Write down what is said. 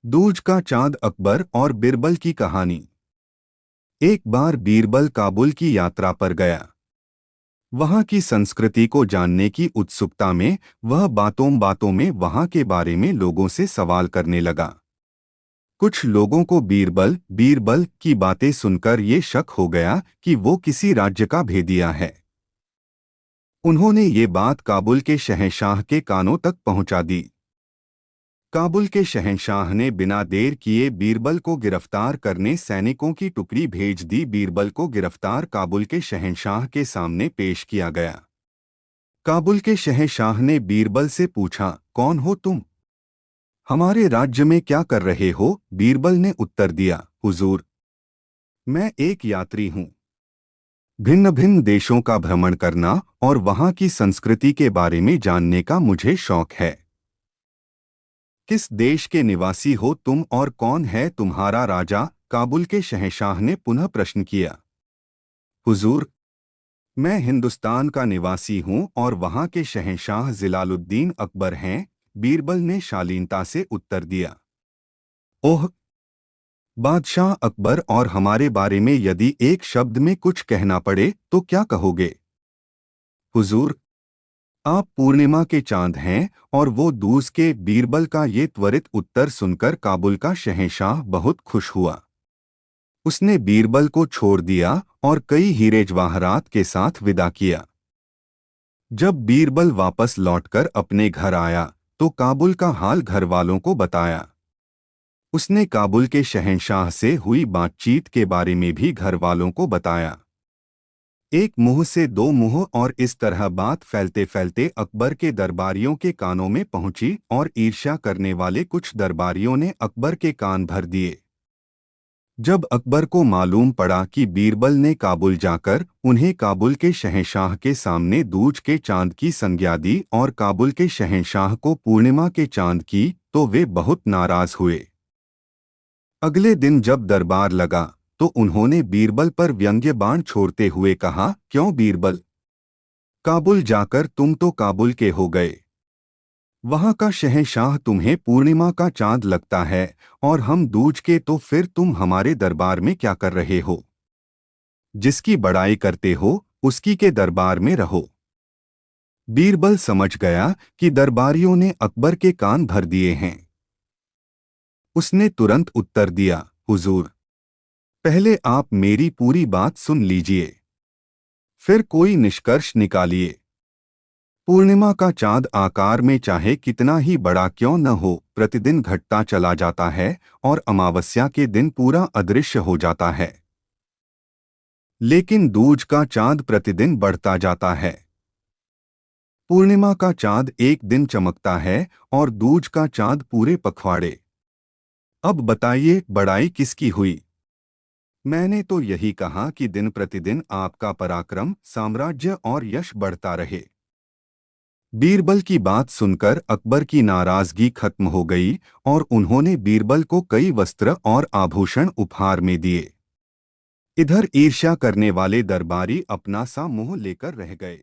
दूज का चांद, अकबर और बीरबल की कहानी। एक बार बीरबल काबुल की यात्रा पर गया। वहां की संस्कृति को जानने की उत्सुकता में वह बातों बातों में वहां के बारे में लोगों से सवाल करने लगा। कुछ लोगों को बीरबल बीरबल की बातें सुनकर ये शक हो गया कि वो किसी राज्य का भेदिया है। उन्होंने ये बात काबुल के शहंशाह के कानों तक पहुंचा दी। काबुल के शहंशाह ने बिना देर किए बीरबल को गिरफ्तार करने सैनिकों की टुकड़ी भेज दी। बीरबल को गिरफ्तार काबुल के शहंशाह के सामने पेश किया गया। काबुल के शहंशाह ने बीरबल से पूछा, कौन हो तुम? हमारे राज्य में क्या कर रहे हो? बीरबल ने उत्तर दिया, हुजूर, मैं एक यात्री हूँ। भिन्न भिन्न देशों का भ्रमण करना और वहाँ की संस्कृति के बारे में जानने का मुझे शौक है। किस देश के निवासी हो तुम और कौन है तुम्हारा राजा? काबुल के शहंशाह ने पुनः प्रश्न किया। हुजूर, मैं हिंदुस्तान का निवासी हूँ और वहाँ के शहंशाह जलालुद्दीन अकबर हैं। बीरबल ने शालीनता से उत्तर दिया। ओह, बादशाह अकबर और हमारे बारे में यदि एक शब्द में कुछ कहना पड़े तो क्या कहोगे? हुजूर, आप पूर्णिमा के चांद हैं और वो दूज के। बीरबल का ये त्वरित उत्तर सुनकर काबुल का शहंशाह बहुत खुश हुआ। उसने बीरबल को छोड़ दिया और कई हीरे जवाहरात के साथ विदा किया। जब बीरबल वापस लौटकर अपने घर आया तो काबुल का हाल घरवालों को बताया। उसने काबुल के शहंशाह से हुई बातचीत के बारे में भी घरवालों को बताया। एक मुंह से दो मुंह और इस तरह बात फैलते फैलते अकबर के दरबारियों के कानों में पहुंची और ईर्ष्या करने वाले कुछ दरबारियों ने अकबर के कान भर दिए। जब अकबर को मालूम पड़ा कि बीरबल ने काबुल जाकर उन्हें काबुल के शहंशाह के सामने दूज के चांद की संज्ञा दी और काबुल के शहंशाह को पूर्णिमा के चांद की, तो वे बहुत नाराज हुए। अगले दिन जब दरबार लगा तो उन्होंने बीरबल पर व्यंग्य बाण छोड़ते हुए कहा, क्यों बीरबल, काबुल जाकर तुम तो काबुल के हो गए। वहां का शहंशाह तुम्हें पूर्णिमा का चांद लगता है और हम दूज के, तो फिर तुम हमारे दरबार में क्या कर रहे हो? जिसकी बड़ाई करते हो उसकी के दरबार में रहो। बीरबल समझ गया कि दरबारियों ने अकबर के कान भर दिए हैं। उसने तुरंत उत्तर दिया, हुजूर, पहले आप मेरी पूरी बात सुन लीजिए, फिर कोई निष्कर्ष निकालिए। पूर्णिमा का चांद आकार में चाहे कितना ही बड़ा क्यों न हो, प्रतिदिन घटता चला जाता है और अमावस्या के दिन पूरा अदृश्य हो जाता है। लेकिन दूज का चांद प्रतिदिन बढ़ता जाता है। पूर्णिमा का चांद एक दिन चमकता है और दूज का चांद पूरे पखवाड़े। अब बताइए, बड़ाई किसकी हुई? मैंने तो यही कहा कि दिन प्रतिदिन आपका पराक्रम, साम्राज्य और यश बढ़ता रहे। बीरबल की बात सुनकर अकबर की नाराजगी खत्म हो गई और उन्होंने बीरबल को कई वस्त्र और आभूषण उपहार में दिए। इधर ईर्ष्या करने वाले दरबारी अपना सा मुंह लेकर रह गए।